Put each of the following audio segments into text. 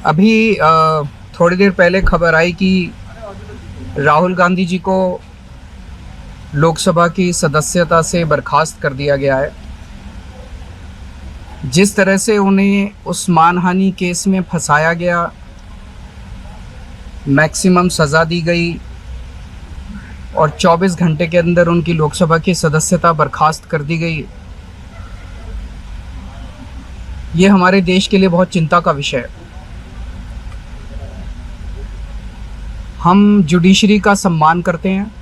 अभी थोड़ी देर पहले खबर आई कि राहुल गांधी जी को लोकसभा की सदस्यता से बर्खास्त कर दिया गया है। जिस तरह से उन्हें उस मानहानि केस में फंसाया गया, मैक्सिमम सज़ा दी गई और 24 घंटे के अंदर उनकी लोकसभा की सदस्यता बर्खास्त कर दी गई, ये हमारे देश के लिए बहुत चिंता का विषय है। हम जुडिशरी का सम्मान करते हैं,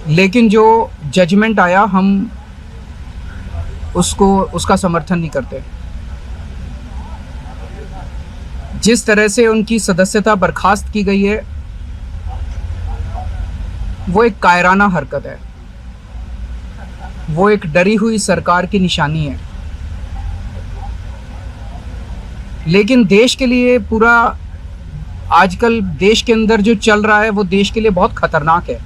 लेकिन जो जजमेंट आया हम उसका समर्थन नहीं करते। जिस तरह से उनकी सदस्यता बर्खास्त की गई है, वो एक कायराना हरकत है, वो एक डरी हुई सरकार की निशानी है। लेकिन देश के लिए पूरा आजकल देश के अंदर जो चल रहा है वो देश के लिए बहुत खतरनाक है।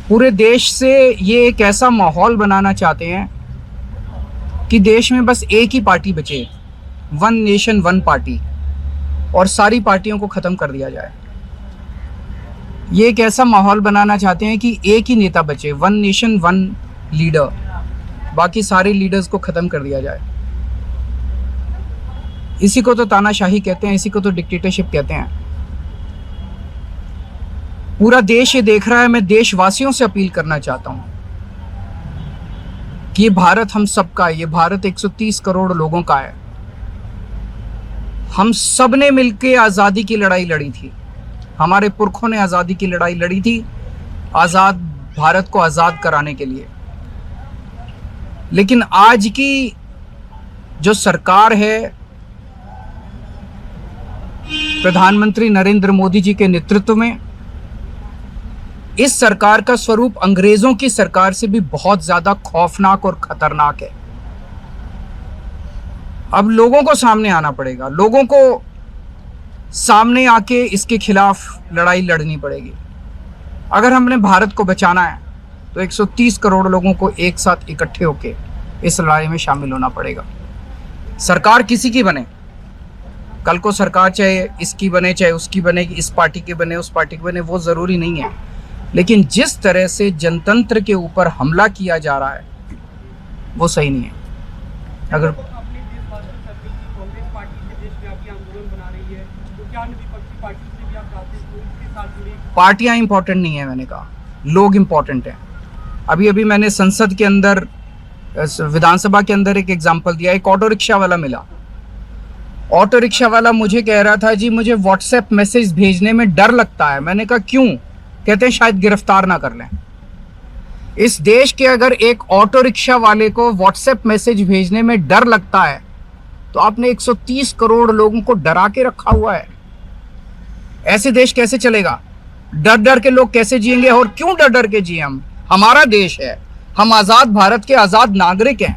पूरे देश से ये एक ऐसा माहौल बनाना चाहते हैं कि देश में बस एक ही पार्टी बचे, वन नेशन वन पार्टी, और सारी पार्टियों को ख़त्म कर दिया जाए। ये एक ऐसा माहौल बनाना चाहते हैं कि एक ही नेता बचे, वन नेशन वन लीडर, बाकी सारे लीडर्स को ख़त्म कर दिया जाए। इसी को तो तानाशाही कहते हैं, इसी को तो डिक्टेटरशिप कहते हैं। पूरा देश ये देख रहा है। मैं देशवासियों से अपील करना चाहता हूं कि ये भारत हम सबका है, ये भारत 130 करोड़ लोगों का है। हम सब ने मिलकर आज़ादी की लड़ाई लड़ी थी, हमारे पुरखों ने आज़ादी की लड़ाई लड़ी थी, आज़ाद भारत को आज़ाद कराने के लिए। लेकिन आज की जो सरकार है, प्रधानमंत्री नरेंद्र मोदी जी के नेतृत्व में, इस सरकार का स्वरूप अंग्रेजों की सरकार से भी बहुत ज्यादा खौफनाक और खतरनाक है। अब लोगों को सामने आना पड़ेगा, लोगों को सामने आके इसके खिलाफ लड़ाई लड़नी पड़ेगी। अगर हमने भारत को बचाना है तो 130 करोड़ लोगों को एक साथ इकट्ठे होके इस लड़ाई में शामिल होना पड़ेगा। सरकार किसी की बने, कल को सरकार चाहे इसकी बने चाहे उसकी बने, इस पार्टी की बने उस पार्टी की बने, वो ज़रूरी नहीं है। लेकिन जिस तरह से जनतंत्र के ऊपर हमला किया जा रहा है वो सही नहीं है। अगर पार्टियां इंपॉर्टेंट नहीं है, मैंने कहा लोग इंपॉर्टेंट हैं। अभी अभी मैंने संसद के अंदर, विधानसभा के अंदर एक एग्जाम्पल दिया। एक ऑटो रिक्शा वाला मिला, ऑटो रिक्शा वाला मुझे कह रहा था जी मुझे व्हाट्सएप मैसेज भेजने में डर लगता है। मैंने कहा क्यों? कहते हैं शायद गिरफ्तार ना कर लें। इस देश के अगर एक ऑटो रिक्शा वाले को व्हाट्सएप मैसेज भेजने में डर लगता है तो आपने 130 करोड़ लोगों को डरा के रखा हुआ है। ऐसे देश कैसे चलेगा? डर डर के लोग कैसे जिएंगे? और क्यों डर डर के जिए? हमारा देश है, हम आज़ाद भारत के आज़ाद नागरिक हैं,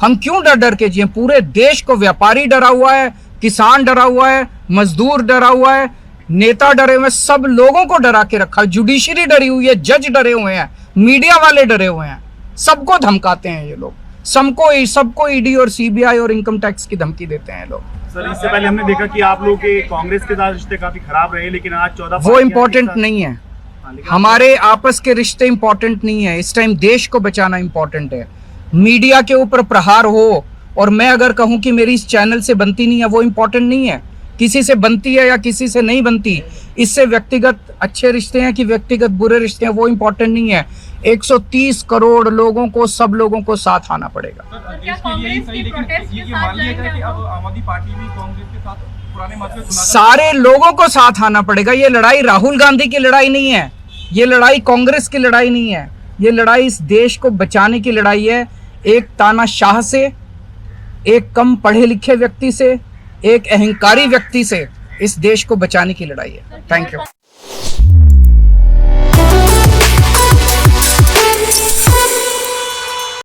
हम क्यों डर डर के जिए? पूरे देश को व्यापारी डरा हुआ है, किसान डरा हुआ है, मजदूर डरा हुआ है, नेता डरे हुए हैं, सब लोगों को डरा के रखा है। जुडिशरी डरी हुई है, जज डरे हुए हैं, मीडिया वाले डरे हुए हैं, सबको धमकाते हैं ये लोग, सबको ईडी और सीबीआई और इनकम टैक्स की धमकी देते हैं लोग। सर, इससे पहले हमने देखा कि आप लोग के कांग्रेस के साथ रिश्ते काफी खराब रहे, लेकिन आज 14 वो इम्पोर्टेंट नहीं है। हमारे आपस के रिश्ते इंपॉर्टेंट नहीं है। इस टाइम देश को बचाना इंपॉर्टेंट है। मीडिया के ऊपर प्रहार हो और मैं अगर कहूं कि मेरी इस चैनल से बनती नहीं है, वो इंपॉर्टेंट नहीं है। किसी से बनती है या किसी से नहीं बनती, इससे व्यक्तिगत अच्छे रिश्ते हैं कि व्यक्तिगत बुरे रिश्ते हैं, वो इंपॉर्टेंट नहीं है। 130 करोड़ लोगों को, सब लोगों को साथ आना पड़ेगा। सारे लोगों को साथ आना पड़ेगा। ये लड़ाई राहुल गांधी की लड़ाई नहीं है, ये लड़ाई कांग्रेस की लड़ाई नहीं है, ये लड़ाई इस देश को बचाने की लड़ाई है। एक तानाशाह से, एक कम पढ़े लिखे व्यक्ति से, एक अहंकारी व्यक्ति से इस देश को बचाने की लड़ाई है। Thank you.